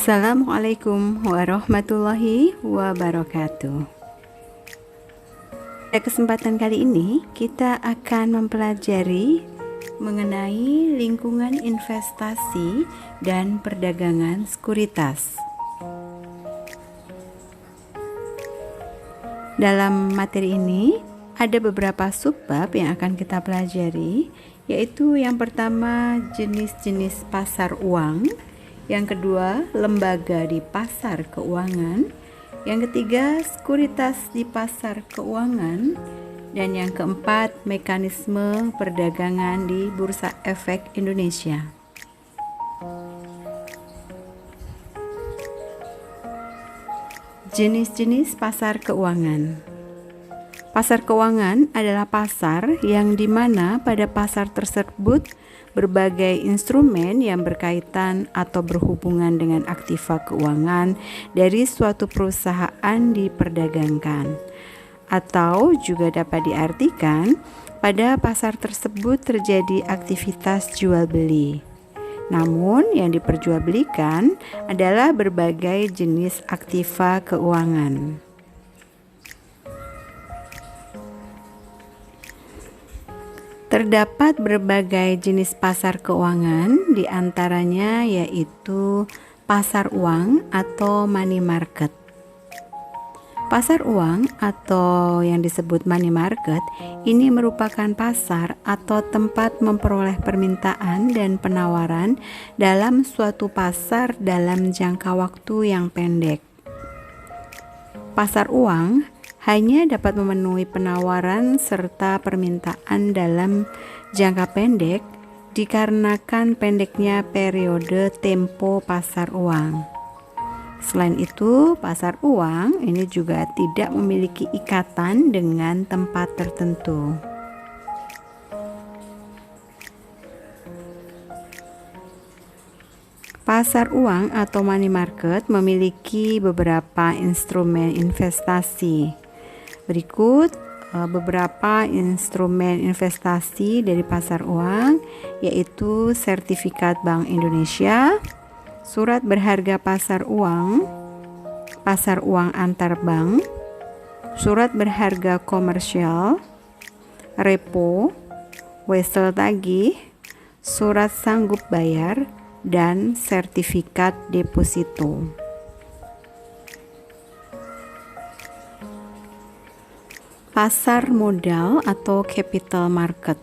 Assalamualaikum warahmatullahi wabarakatuh. Pada kesempatan kali ini kita akan mempelajari mengenai lingkungan investasi dan perdagangan sekuritas. Dalam materi ini ada beberapa subbab yang akan kita pelajari, yaitu yang pertama jenis-jenis pasar uang, yang kedua lembaga di pasar keuangan, yang ketiga sekuritas di pasar keuangan, dan yang keempat mekanisme perdagangan di Bursa Efek Indonesia. Jenis-jenis pasar keuangan. Pasar keuangan adalah pasar yang dimana pada pasar tersebut berbagai instrumen yang berkaitan atau berhubungan dengan aktiva keuangan dari suatu perusahaan diperdagangkan, atau juga dapat diartikan pada pasar tersebut terjadi aktivitas jual beli. Namun yang diperjualbelikan adalah berbagai jenis aktiva keuangan. Terdapat berbagai jenis pasar keuangan, diantaranya yaitu pasar uang atau money market. Pasar uang atau yang disebut money market ini merupakan pasar atau tempat memperoleh permintaan dan penawaran dalam suatu pasar dalam jangka waktu yang pendek. Pasar uang hanya dapat memenuhi penawaran serta permintaan dalam jangka pendek dikarenakan pendeknya periode tempo pasar uang. Selain itu, pasar uang ini juga tidak memiliki ikatan dengan tempat tertentu. Pasar uang atau money market memiliki beberapa instrumen investasi. Berikut beberapa instrumen investasi dari pasar uang, yaitu sertifikat Bank Indonesia, surat berharga pasar uang antar bank, surat berharga komersial, repo, wesel tagih, surat sanggup bayar, dan sertifikat deposito. Pasar modal atau capital market.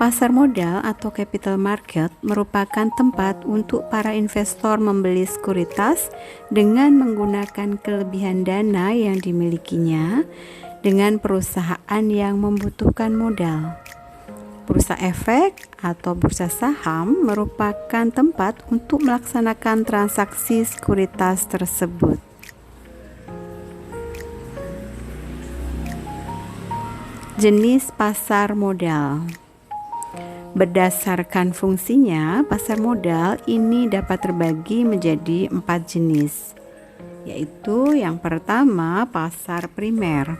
Pasar modal atau capital market merupakan tempat untuk para investor membeli sekuritas dengan menggunakan kelebihan dana yang dimilikinya dengan perusahaan yang membutuhkan modal. Bursa efek atau bursa saham merupakan tempat untuk melaksanakan transaksi sekuritas tersebut. Jenis pasar modal. Berdasarkan fungsinya, pasar modal ini dapat terbagi menjadi 4 jenis, yaitu yang pertama pasar primer.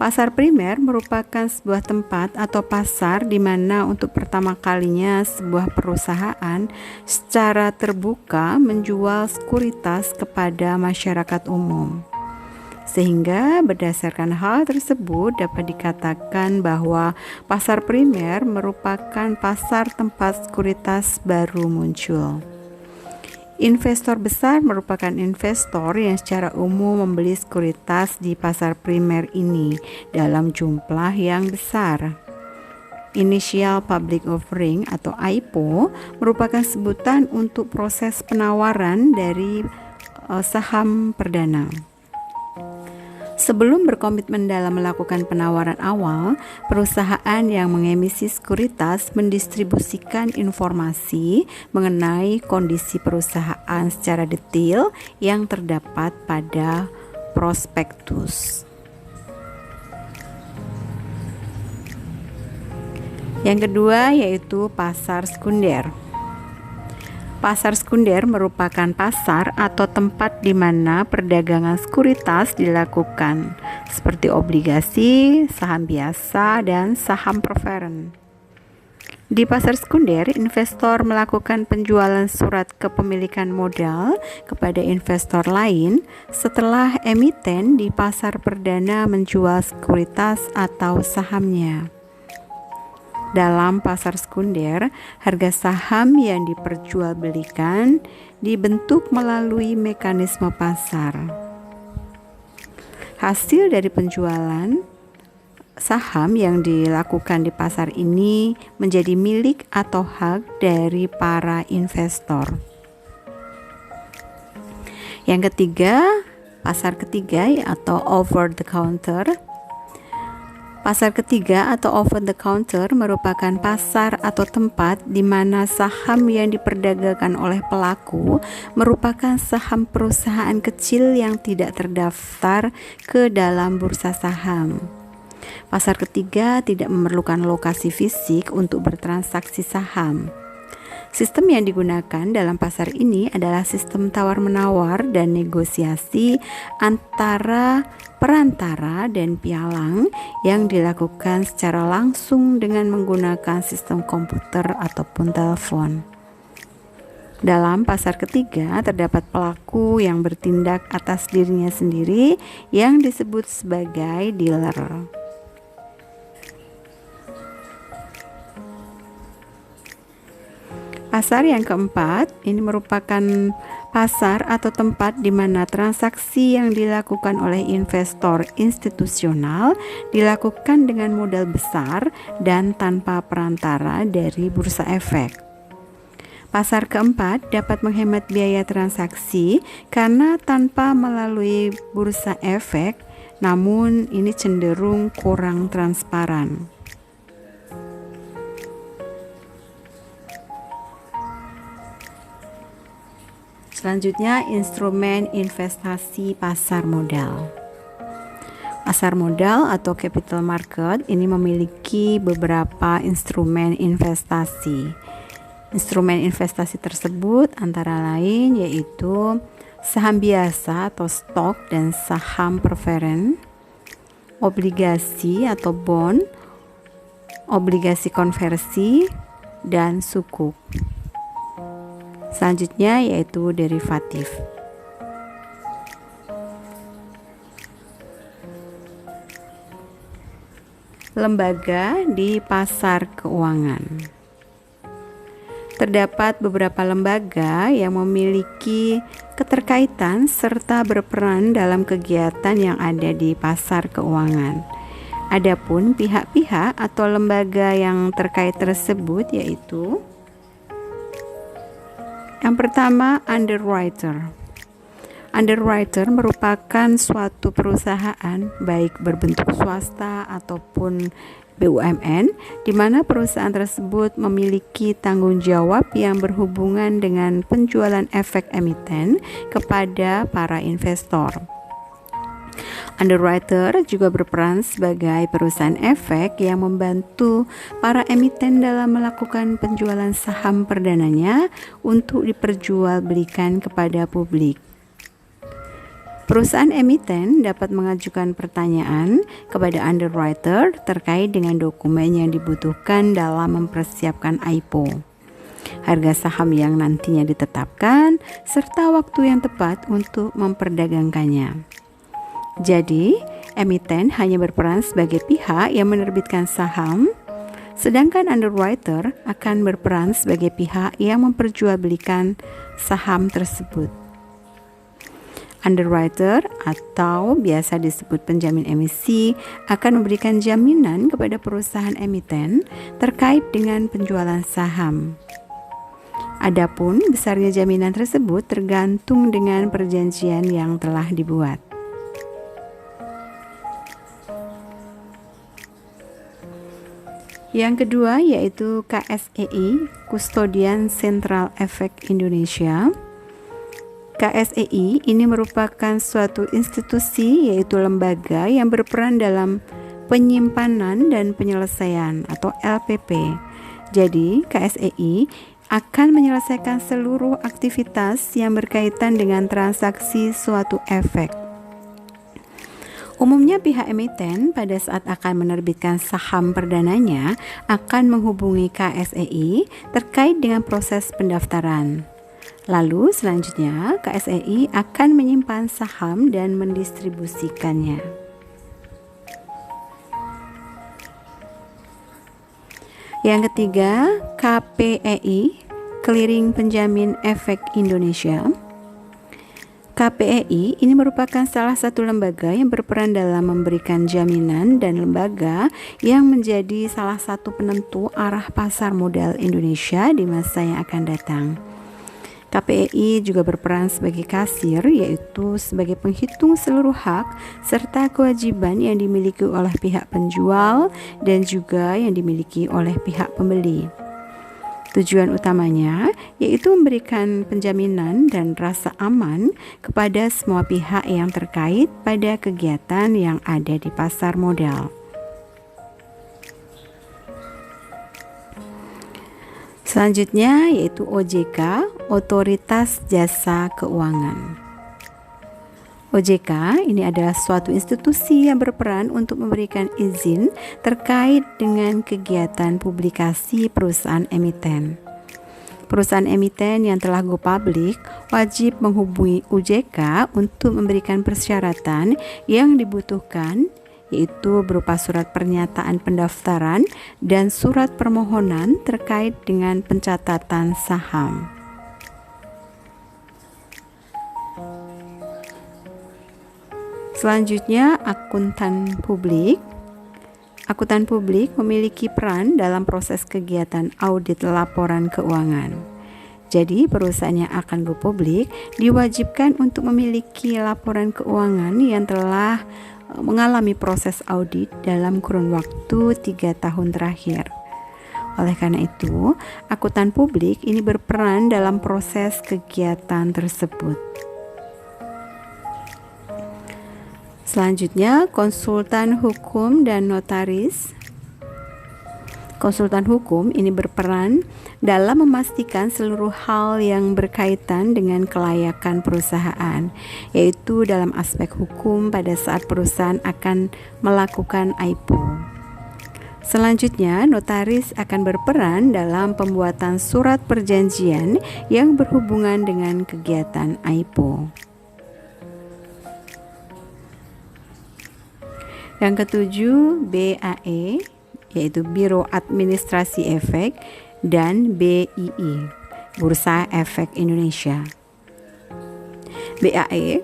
Pasar primer merupakan sebuah tempat atau pasar di mana untuk pertama kalinya sebuah perusahaan secara terbuka menjual sekuritas kepada masyarakat umum. Sehingga berdasarkan hal tersebut dapat dikatakan bahwa pasar primer merupakan pasar tempat sekuritas baru muncul. Investor besar merupakan investor yang secara umum membeli sekuritas di pasar primer ini dalam jumlah yang besar. Initial Public Offering atau IPO merupakan sebutan untuk proses penawaran dari saham perdana. Sebelum berkomitmen dalam melakukan penawaran awal, perusahaan yang mengemisi sekuritas mendistribusikan informasi mengenai kondisi perusahaan secara detail yang terdapat pada prospektus. Yang kedua yaitu pasar sekunder. Pasar sekunder merupakan pasar atau tempat di mana perdagangan sekuritas dilakukan, seperti obligasi, saham biasa, dan saham preferen. Di pasar sekunder, investor melakukan penjualan surat kepemilikan modal kepada investor lain setelah emiten di pasar perdana menjual sekuritas atau sahamnya. Dalam pasar sekunder, harga saham yang diperjualbelikan dibentuk melalui mekanisme pasar. Hasil dari penjualan saham yang dilakukan di pasar ini menjadi milik atau hak dari para investor. Yang ketiga, pasar ketiga atau over the counter. Pasar ketiga atau over the counter merupakan pasar atau tempat di mana saham yang diperdagangkan oleh pelaku merupakan saham perusahaan kecil yang tidak terdaftar ke dalam bursa saham. Pasar ketiga tidak memerlukan lokasi fisik untuk bertransaksi saham. Sistem yang digunakan dalam pasar ini adalah sistem tawar-menawar dan negosiasi antara perantara dan pialang yang dilakukan secara langsung dengan menggunakan sistem komputer ataupun telepon. Dalam pasar ketiga terdapat pelaku yang bertindak atas dirinya sendiri yang disebut sebagai dealer. Pasar yang keempat, ini merupakan pasar atau tempat di mana transaksi yang dilakukan oleh investor institusional dilakukan dengan modal besar dan tanpa perantara dari bursa efek. Pasar keempat dapat menghemat biaya transaksi karena tanpa melalui bursa efek, namun ini cenderung kurang transparan. Selanjutnya, instrumen investasi pasar modal. Pasar modal atau capital market ini memiliki beberapa instrumen investasi. Instrumen investasi tersebut antara lain yaitu saham biasa atau stok dan saham preferen, obligasi atau bond, obligasi konversi, dan sukuk. Selanjutnya yaitu derivatif. Lembaga di pasar keuangan. Terdapat beberapa lembaga yang memiliki keterkaitan serta berperan dalam kegiatan yang ada di pasar keuangan. Adapun pihak-pihak atau lembaga yang terkait tersebut yaitu yang pertama, underwriter. Underwriter merupakan suatu perusahaan baik berbentuk swasta ataupun BUMN di mana perusahaan tersebut memiliki tanggung jawab yang berhubungan dengan penjualan efek emiten kepada para investor. Underwriter juga berperan sebagai perusahaan efek yang membantu para emiten dalam melakukan penjualan saham perdananya untuk diperjualbelikan kepada publik. Perusahaan emiten dapat mengajukan pertanyaan kepada underwriter terkait dengan dokumen yang dibutuhkan dalam mempersiapkan IPO, harga saham yang nantinya ditetapkan, serta waktu yang tepat untuk memperdagangkannya. Jadi, emiten hanya berperan sebagai pihak yang menerbitkan saham, sedangkan underwriter akan berperan sebagai pihak yang memperjualbelikan saham tersebut. Underwriter atau biasa disebut penjamin emisi akan memberikan jaminan kepada perusahaan emiten terkait dengan penjualan saham. Adapun besarnya jaminan tersebut tergantung dengan perjanjian yang telah dibuat. Yang kedua yaitu KSEI, Kustodian Sentral Efek Indonesia. KSEI ini merupakan suatu institusi yaitu lembaga yang berperan dalam penyimpanan dan penyelesaian atau LPP. Jadi KSEI akan menyelesaikan seluruh aktivitas yang berkaitan dengan transaksi suatu efek. Umumnya pihak emiten pada saat akan menerbitkan saham perdananya akan menghubungi KSEI terkait dengan proses pendaftaran. Lalu selanjutnya KSEI akan menyimpan saham dan mendistribusikannya. Yang ketiga, KPEI, Clearing Penjamin Efek Indonesia. KPEI ini merupakan salah satu lembaga yang berperan dalam memberikan jaminan dan lembaga yang menjadi salah satu penentu arah pasar modal Indonesia di masa yang akan datang. KPEI juga berperan sebagai kasir, yaitu sebagai penghitung seluruh hak serta kewajiban yang dimiliki oleh pihak penjual dan juga yang dimiliki oleh pihak pembeli. Tujuan utamanya yaitu memberikan penjaminan dan rasa aman kepada semua pihak yang terkait pada kegiatan yang ada di pasar modal. Selanjutnya yaitu OJK, Otoritas Jasa Keuangan. OJK ini adalah suatu institusi yang berperan untuk memberikan izin terkait dengan kegiatan publikasi perusahaan emiten. Perusahaan emiten yang telah go public wajib menghubungi OJK untuk memberikan persyaratan yang dibutuhkan, yaitu berupa surat pernyataan pendaftaran dan surat permohonan terkait dengan pencatatan saham. Selanjutnya, akuntan publik. Akuntan publik memiliki peran dalam proses kegiatan audit laporan keuangan. Jadi, perusahaan yang akan go publik diwajibkan untuk memiliki laporan keuangan yang telah mengalami proses audit dalam kurun waktu 3 tahun terakhir. Oleh karena itu, akuntan publik ini berperan dalam proses kegiatan tersebut. Selanjutnya, konsultan hukum dan notaris. Konsultan hukum ini berperan dalam memastikan seluruh hal yang berkaitan dengan kelayakan perusahaan, yaitu dalam aspek hukum pada saat perusahaan akan melakukan IPO. Selanjutnya, notaris akan berperan dalam pembuatan surat perjanjian yang berhubungan dengan kegiatan IPO. Yang ketujuh, BAE, yaitu Biro Administrasi Efek, dan BII, Bursa Efek Indonesia. BAE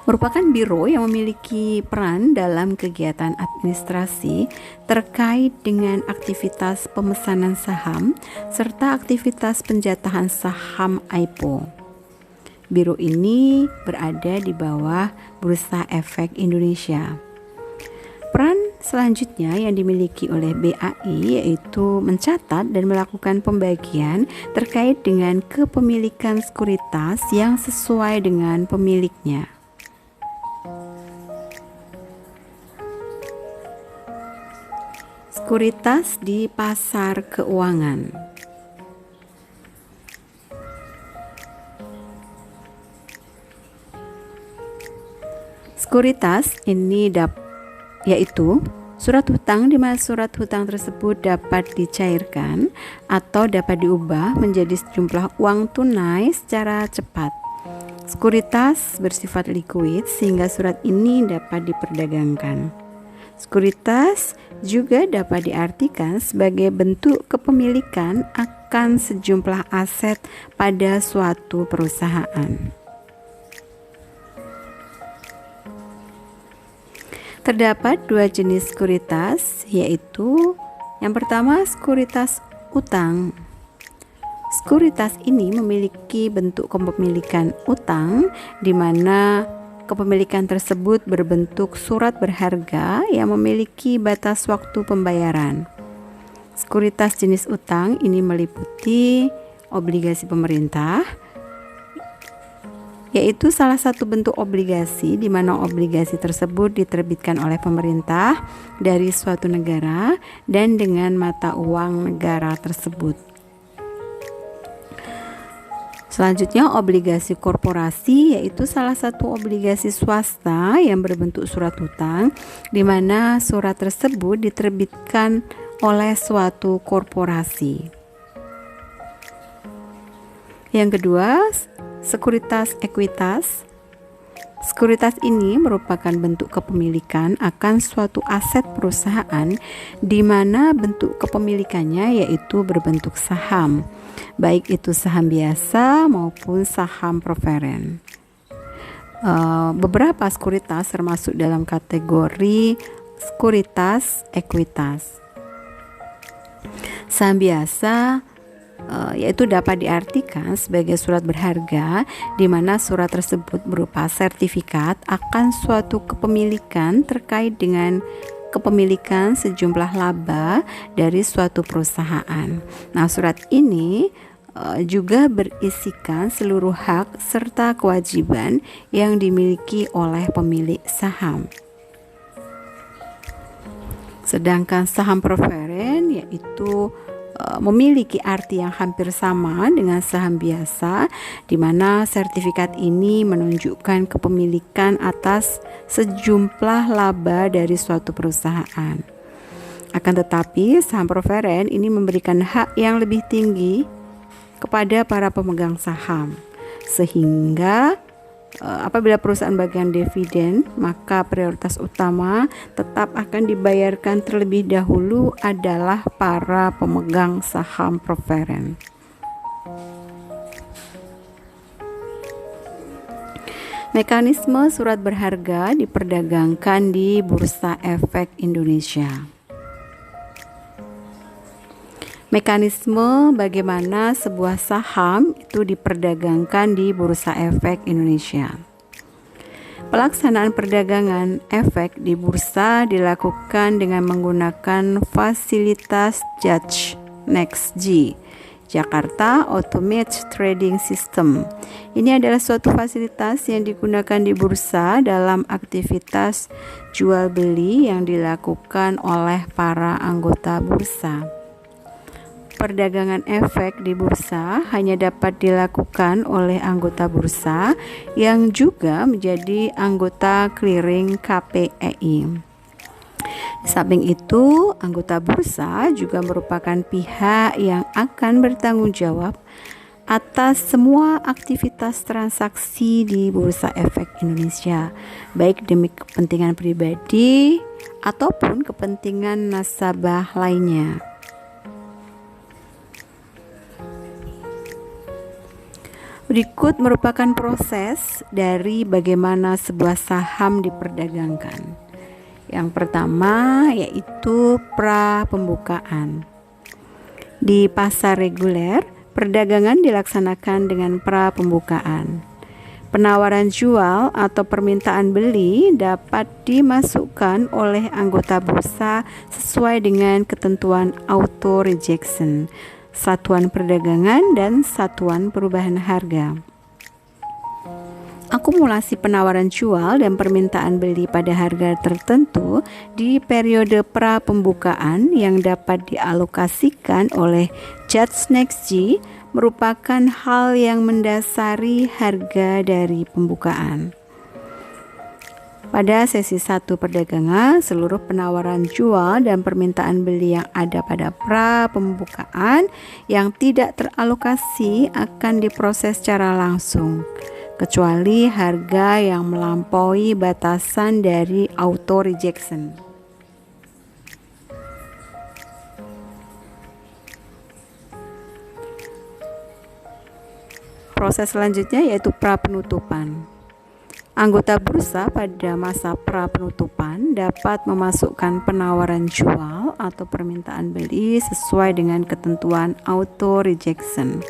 merupakan biro yang memiliki peran dalam kegiatan administrasi terkait dengan aktivitas pemesanan saham serta aktivitas penjatahan saham IPO. Biro ini berada di bawah Bursa Efek Indonesia. Peran selanjutnya yang dimiliki oleh BAI yaitu mencatat dan melakukan pembagian terkait dengan kepemilikan sekuritas yang sesuai dengan pemiliknya. Sekuritas di pasar keuangan. Sekuritas ini yaitu surat hutang di mana surat hutang tersebut dapat dicairkan atau dapat diubah menjadi sejumlah uang tunai secara cepat. Sekuritas bersifat liquid sehingga surat ini dapat diperdagangkan. Sekuritas juga dapat diartikan sebagai bentuk kepemilikan akan sejumlah aset pada suatu perusahaan. Terdapat dua jenis sekuritas, yaitu yang pertama sekuritas utang. Sekuritas ini memiliki bentuk kepemilikan utang di mana kepemilikan tersebut berbentuk surat berharga yang memiliki batas waktu pembayaran. Sekuritas jenis utang ini meliputi obligasi pemerintah, yaitu salah satu bentuk obligasi di mana obligasi tersebut diterbitkan oleh pemerintah dari suatu negara dan dengan mata uang negara tersebut. Selanjutnya, obligasi korporasi yaitu salah satu obligasi swasta yang berbentuk surat hutang di mana surat tersebut diterbitkan oleh suatu korporasi. Yang kedua, sekuritas ekuitas. Sekuritas ini merupakan bentuk kepemilikan akan suatu aset perusahaan di mana bentuk kepemilikannya yaitu berbentuk saham, baik itu saham biasa maupun saham preferen. Beberapa sekuritas termasuk dalam kategori sekuritas ekuitas. Saham biasa yaitu dapat diartikan sebagai surat berharga di mana surat tersebut berupa sertifikat akan suatu kepemilikan terkait dengan kepemilikan sejumlah laba dari suatu perusahaan. Nah, surat ini juga berisikan seluruh hak serta kewajiban yang dimiliki oleh pemilik saham. Sedangkan saham preferen yaitu memiliki arti yang hampir sama dengan saham biasa, di mana sertifikat ini menunjukkan kepemilikan atas sejumlah laba dari suatu perusahaan. Akan tetapi, saham preferen ini memberikan hak yang lebih tinggi kepada para pemegang saham, sehingga apabila perusahaan bagian dividen, maka prioritas utama tetap akan dibayarkan terlebih dahulu adalah para pemegang saham preferen. Mekanisme surat berharga diperdagangkan di Bursa Efek Indonesia. Mekanisme bagaimana sebuah saham itu diperdagangkan di Bursa Efek Indonesia. Pelaksanaan perdagangan efek di bursa dilakukan dengan menggunakan fasilitas JATS NextG, Jakarta Automated Trading System. Ini adalah suatu fasilitas yang digunakan di bursa dalam aktivitas jual beli yang dilakukan oleh para anggota bursa. Perdagangan efek di bursa hanya dapat dilakukan oleh anggota bursa yang juga menjadi anggota clearing KPEI. Di samping itu, anggota bursa juga merupakan pihak yang akan bertanggung jawab atas semua aktivitas transaksi di Bursa Efek Indonesia, baik demi kepentingan pribadi ataupun kepentingan nasabah lainnya. Berikut merupakan proses dari bagaimana sebuah saham diperdagangkan. Yang pertama yaitu pra-pembukaan. Di pasar reguler, perdagangan dilaksanakan dengan pra-pembukaan. Penawaran jual atau permintaan beli dapat dimasukkan oleh anggota bursa sesuai dengan ketentuan auto rejection, satuan perdagangan, dan satuan perubahan harga. Akumulasi penawaran jual dan permintaan beli pada harga tertentu di periode pra-pembukaan yang dapat dialokasikan oleh JATS NextG merupakan hal yang mendasari harga dari pembukaan. Pada sesi 1 perdagangan, seluruh penawaran jual dan permintaan beli yang ada pada pra-pembukaan yang tidak teralokasi akan diproses secara langsung, kecuali harga yang melampaui batasan dari auto rejection. Proses selanjutnya yaitu pra-penutupan. Anggota bursa pada masa pra-penutupan dapat memasukkan penawaran jual atau permintaan beli sesuai dengan ketentuan auto rejection,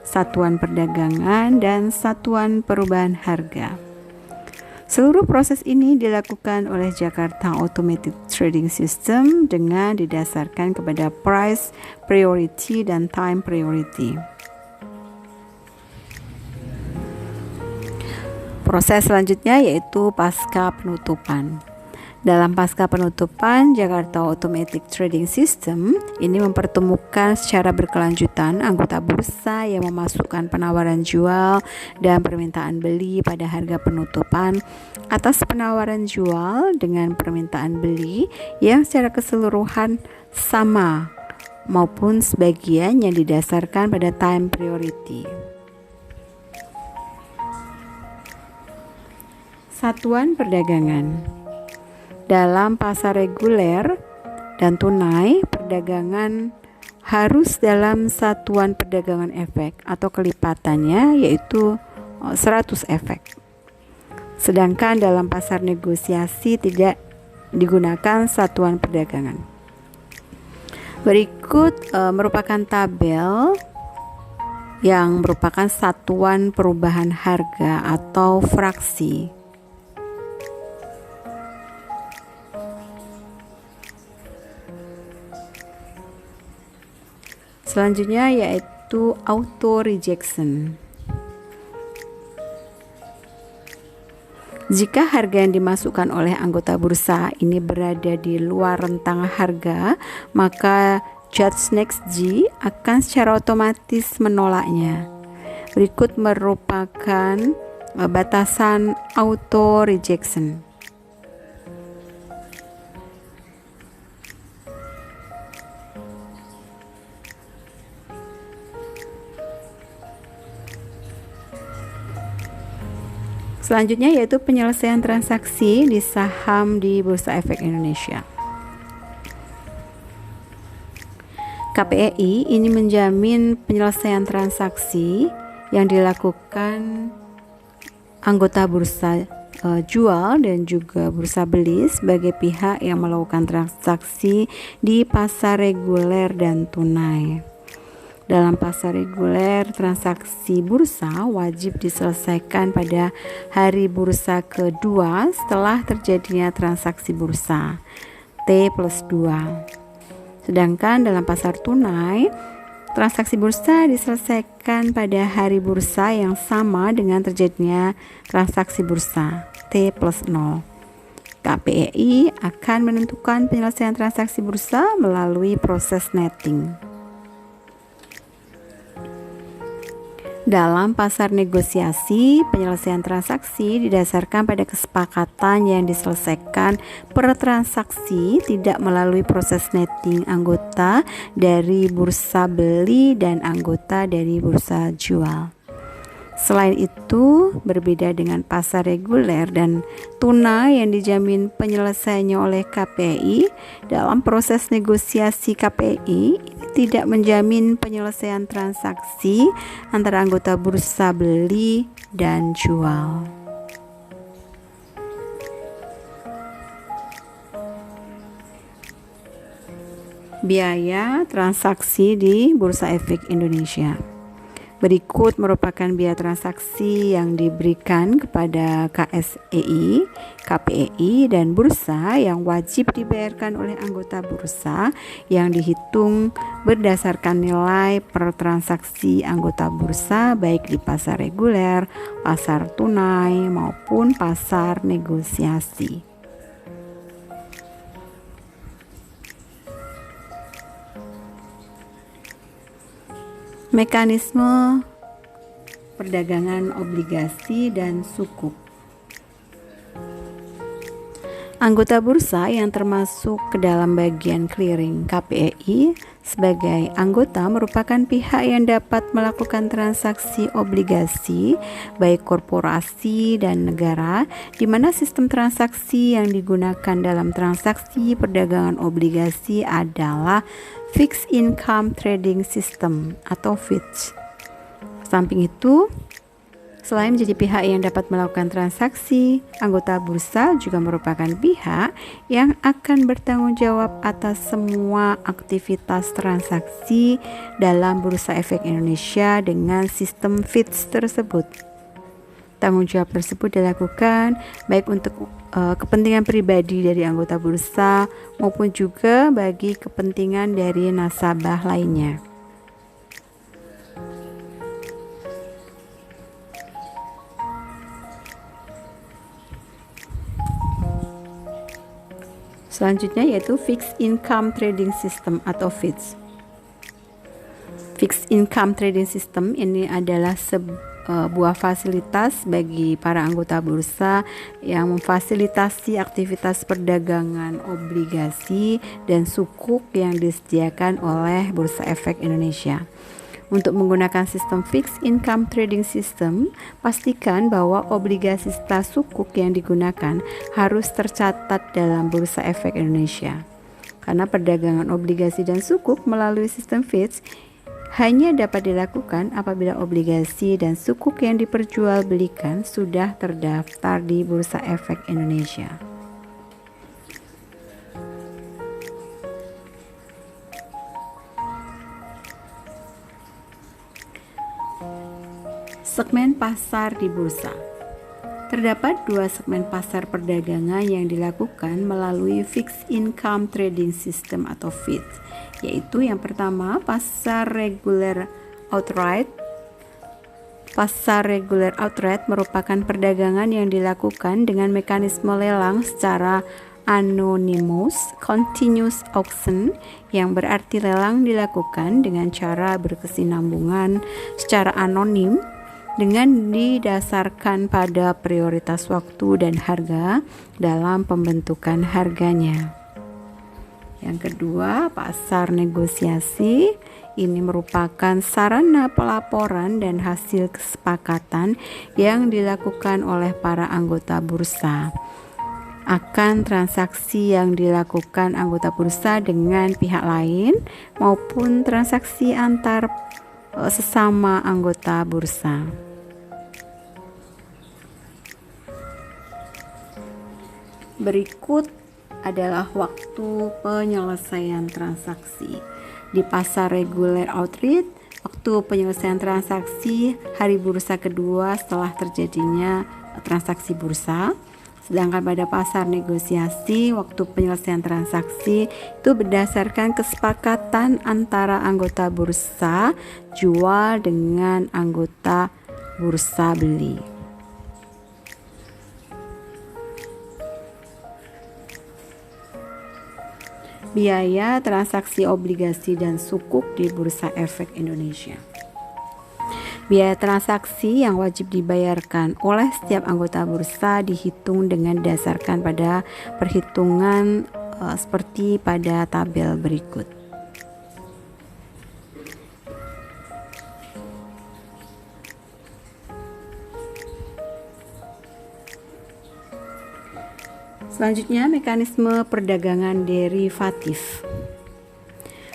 satuan perdagangan, dan satuan perubahan harga. Seluruh proses ini dilakukan oleh Jakarta Automated Trading System dengan didasarkan kepada price priority dan time priority. Proses selanjutnya yaitu pasca penutupan. Dalam pasca penutupan Jakarta Automatic Trading System, ini mempertemukan secara berkelanjutan anggota bursa yang memasukkan penawaran jual dan permintaan beli pada harga penutupan atas penawaran jual dengan permintaan beli yang secara keseluruhan sama maupun sebagian yang didasarkan pada time priority. Satuan perdagangan. Dalam pasar reguler dan tunai, perdagangan harus dalam satuan perdagangan efek atau kelipatannya, yaitu 100 efek. Sedangkan dalam pasar negosiasi tidak digunakan satuan perdagangan. Berikut merupakan tabel yang merupakan satuan perubahan harga atau fraksi. Selanjutnya yaitu auto rejection. Jika harga yang dimasukkan oleh anggota bursa ini berada di luar rentang harga, maka Judge Next G akan secara otomatis menolaknya. Berikut merupakan batasan auto rejection. Selanjutnya yaitu penyelesaian transaksi di saham di Bursa Efek Indonesia. KPEI ini menjamin penyelesaian transaksi yang dilakukan anggota bursa jual dan juga bursa beli sebagai pihak yang melakukan transaksi di pasar reguler dan tunai. Dalam pasar reguler, transaksi bursa wajib diselesaikan pada hari bursa kedua setelah terjadinya transaksi bursa T+2. Sedangkan dalam pasar tunai, transaksi bursa diselesaikan pada hari bursa yang sama dengan terjadinya transaksi bursa T+0. KPEI akan menentukan penyelesaian transaksi bursa melalui proses netting. Dalam pasar negosiasi, penyelesaian transaksi didasarkan pada kesepakatan yang diselesaikan per transaksi tidak melalui proses netting anggota dari bursa beli dan anggota dari bursa jual. Selain itu, berbeda dengan pasar reguler dan tunai yang dijamin penyelesaiannya oleh KPI, dalam proses negosiasi KPI tidak menjamin penyelesaian transaksi antara anggota bursa beli dan jual. Biaya transaksi di Bursa Efek Indonesia. Berikut merupakan biaya transaksi yang diberikan kepada KSEI, KPEI, dan bursa yang wajib dibayarkan oleh anggota bursa yang dihitung berdasarkan nilai per transaksi anggota bursa baik di pasar reguler, pasar tunai, maupun pasar negosiasi. Mekanisme perdagangan obligasi dan sukuk. Anggota bursa yang termasuk ke dalam bagian clearing KPEI sebagai anggota merupakan pihak yang dapat melakukan transaksi obligasi baik korporasi dan negara, di mana sistem transaksi yang digunakan dalam transaksi perdagangan obligasi adalah Fixed Income Trading System atau FITS. Samping itu, selain menjadi pihak yang dapat melakukan transaksi, anggota bursa juga merupakan pihak yang akan bertanggung jawab atas semua aktivitas transaksi dalam Bursa Efek Indonesia dengan sistem FITS tersebut. Tanggung jawab tersebut dilakukan baik untuk kepentingan pribadi dari anggota bursa maupun juga bagi kepentingan dari nasabah lainnya. Selanjutnya yaitu Fixed Income Trading System atau FITS. Fixed Income Trading System ini adalah sebuah fasilitas bagi para anggota bursa yang memfasilitasi aktivitas perdagangan obligasi dan sukuk yang disediakan oleh Bursa Efek Indonesia. Untuk menggunakan sistem Fixed Income Trading System, pastikan bahwa obligasi serta sukuk yang digunakan harus tercatat dalam Bursa Efek Indonesia. Karena perdagangan obligasi dan sukuk melalui sistem FITS hanya dapat dilakukan apabila obligasi dan sukuk yang diperjualbelikan sudah terdaftar di Bursa Efek Indonesia. Segmen pasar di bursa. Terdapat dua segmen pasar perdagangan yang dilakukan melalui Fixed Income Trading System atau FITS, yaitu yang pertama pasar reguler outright. Pasar reguler outright merupakan perdagangan yang dilakukan dengan mekanisme lelang secara anonymous continuous auction, yang berarti lelang dilakukan dengan cara berkesinambungan secara anonim dengan didasarkan pada prioritas waktu dan harga dalam pembentukan harganya. Yang kedua, pasar negosiasi. Ini merupakan sarana pelaporan dan hasil kesepakatan yang dilakukan oleh para anggota bursa akan transaksi yang dilakukan anggota bursa dengan pihak lain maupun transaksi antar sesama anggota bursa. Berikut adalah waktu penyelesaian transaksi. Di pasar reguler outright, waktu penyelesaian transaksi hari bursa kedua setelah terjadinya transaksi bursa. Sedangkan pada pasar negosiasi, waktu penyelesaian transaksi itu berdasarkan kesepakatan antara anggota bursa jual dengan anggota bursa beli. Biaya transaksi obligasi dan sukuk di Bursa Efek Indonesia. Biaya transaksi yang wajib dibayarkan oleh setiap anggota bursa dihitung dengan didasarkan pada perhitungan seperti pada tabel berikut. Selanjutnya, mekanisme perdagangan derivatif.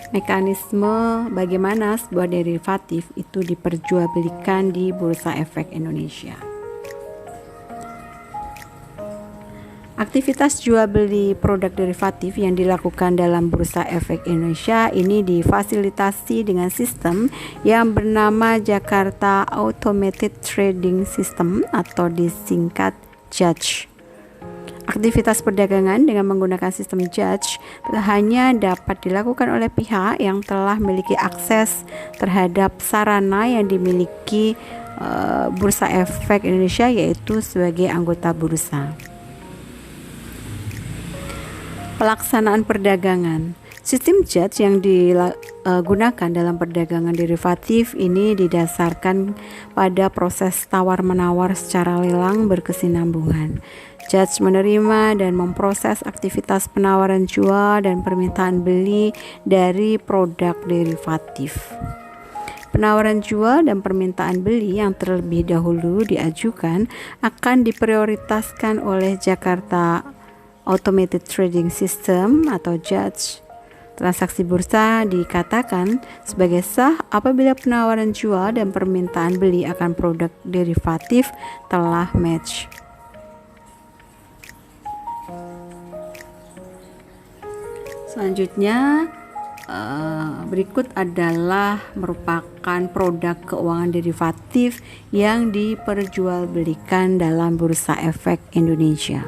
Mekanisme bagaimana sebuah derivatif itu diperjualbelikan di Bursa Efek Indonesia. Aktivitas jual beli produk derivatif yang dilakukan dalam Bursa Efek Indonesia ini difasilitasi dengan sistem yang bernama Jakarta Automated Trading System atau disingkat JATS. Aktivitas perdagangan dengan menggunakan sistem JATS hanya dapat dilakukan oleh pihak yang telah memiliki akses terhadap sarana yang dimiliki Bursa Efek Indonesia, yaitu sebagai anggota bursa. Pelaksanaan perdagangan. Sistem JATS yang digunakan dalam perdagangan derivatif ini didasarkan pada proses tawar-menawar secara lelang berkesinambungan. JATS menerima dan memproses aktivitas penawaran jual dan permintaan beli dari produk derivatif. Penawaran jual dan permintaan beli yang terlebih dahulu diajukan akan diprioritaskan oleh Jakarta Automated Trading System atau JATS. Transaksi bursa dikatakan sebagai sah apabila penawaran jual dan permintaan beli akan produk derivatif telah match. Selanjutnya, berikut adalah merupakan produk keuangan derivatif yang diperjualbelikan dalam Bursa Efek Indonesia.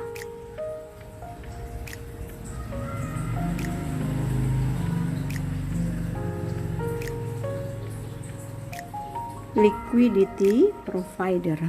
Liquidity provider.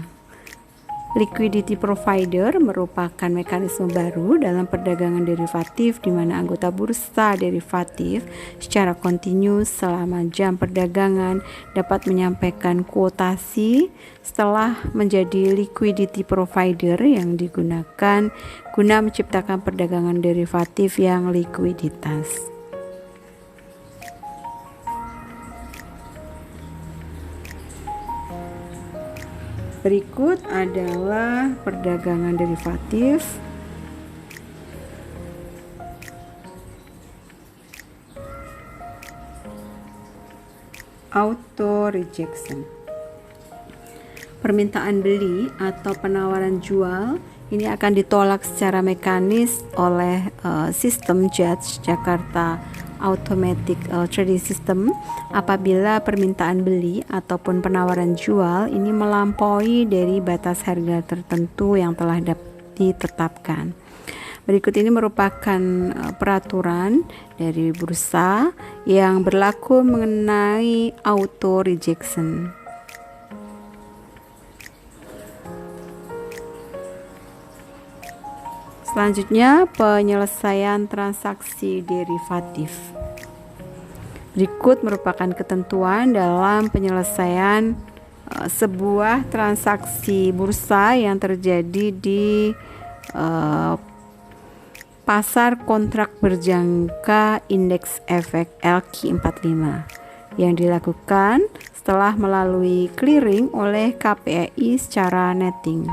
Liquidity provider merupakan mekanisme baru dalam perdagangan derivatif di mana anggota bursa derivatif secara kontinu selama jam perdagangan dapat menyampaikan kuotasi setelah menjadi liquidity provider yang digunakan guna menciptakan perdagangan derivatif yang likuiditas. Berikut adalah perdagangan derivatif. Auto rejection. Permintaan beli atau penawaran jual ini akan ditolak secara mekanis oleh sistem Judge Jakarta Automatic Trading System apabila permintaan beli ataupun penawaran jual ini melampaui dari batas harga tertentu yang telah ditetapkan. Berikut ini merupakan peraturan dari bursa yang berlaku mengenai auto rejection. Selanjutnya, penyelesaian transaksi derivatif. Berikut merupakan ketentuan dalam penyelesaian sebuah transaksi bursa yang terjadi di pasar kontrak berjangka indeks efek LQ45 yang dilakukan setelah melalui clearing oleh KPI secara netting.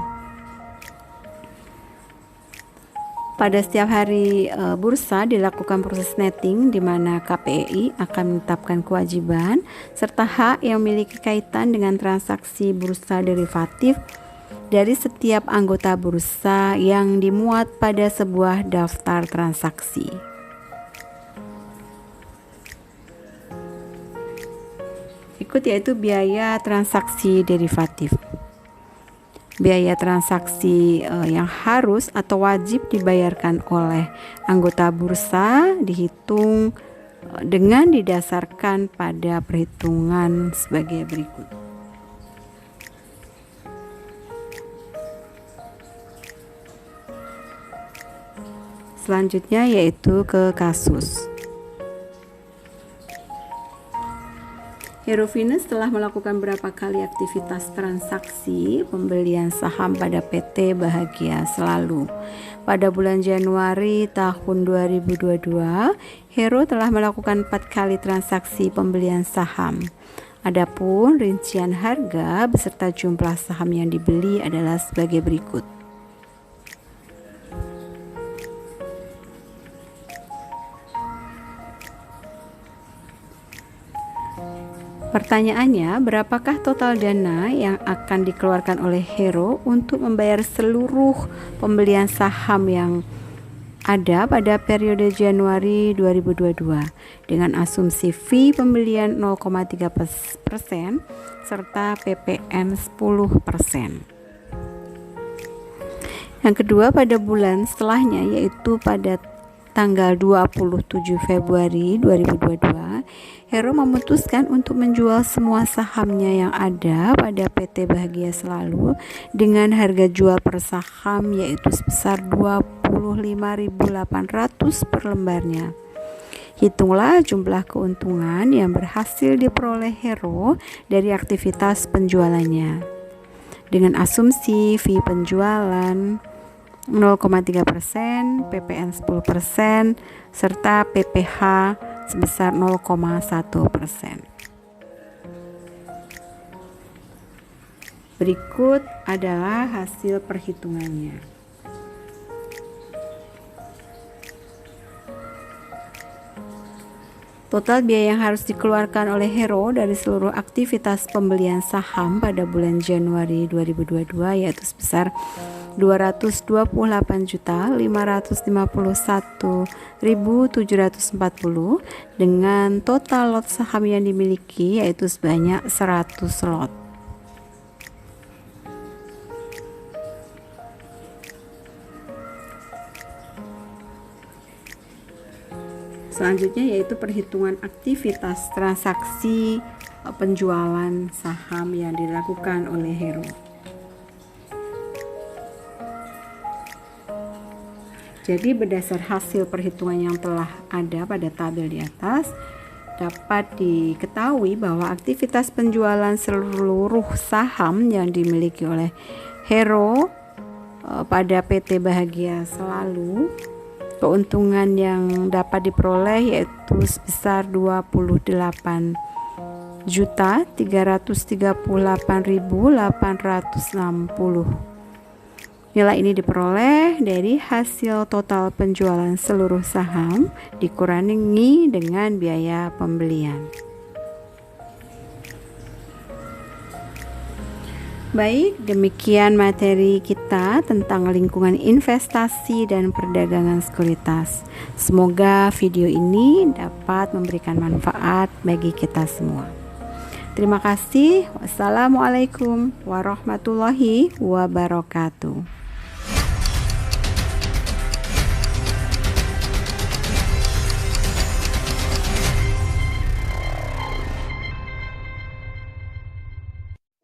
Pada setiap hari bursa dilakukan proses netting di mana KPI akan menetapkan kewajiban serta hak yang memiliki kaitan dengan transaksi bursa derivatif dari setiap anggota bursa yang dimuat pada sebuah daftar transaksi. Berikut yaitu biaya transaksi derivatif. Biaya transaksi yang harus atau wajib dibayarkan oleh anggota bursa dihitung dengan didasarkan pada perhitungan sebagai berikut. Selanjutnya yaitu ke kasus. Hero Finance telah melakukan berapa kali aktivitas transaksi pembelian saham pada PT Bahagia Selalu. Pada bulan Januari tahun 2022, Hero telah melakukan 4 kali transaksi pembelian saham. Adapun rincian harga beserta jumlah saham yang dibeli adalah sebagai berikut. Pertanyaannya, berapakah total dana yang akan dikeluarkan oleh Hero untuk membayar seluruh pembelian saham yang ada pada periode Januari 2022 dengan asumsi fee pembelian 0,3% serta PPN 10%. Yang kedua, pada bulan setelahnya yaitu pada tanggal 27 Februari 2022, Hero memutuskan untuk menjual semua sahamnya yang ada pada PT Bahagia Selalu dengan harga jual per saham yaitu sebesar 25.800 per lembarnya. Hitunglah jumlah keuntungan yang berhasil diperoleh Hero dari aktivitas penjualannya. Dengan asumsi fee penjualan 0,3%, PPN 10%, serta PPH sebesar 0,1%. Berikut adalah hasil perhitungannya. Total biaya yang harus dikeluarkan oleh Hero dari seluruh aktivitas pembelian saham pada bulan Januari 2022 yaitu sebesar 228.551.740 dengan total lot saham yang dimiliki yaitu sebanyak 100 lot. Selanjutnya yaitu perhitungan aktivitas transaksi penjualan saham yang dilakukan oleh Hero. Jadi berdasar hasil perhitungan yang telah ada pada tabel di atas, dapat diketahui bahwa aktivitas penjualan seluruh saham yang dimiliki oleh Hero pada PT Bahagia Selalu, keuntungan yang dapat diperoleh yaitu sebesar 28.338.860. Nilai ini diperoleh dari hasil total penjualan seluruh saham dikurangi dengan biaya pembelian. Baik, demikian materi kita tentang lingkungan investasi dan perdagangan sekuritas. Semoga video ini dapat memberikan manfaat bagi kita semua. Terima kasih. Wassalamualaikum warahmatullahi wabarakatuh.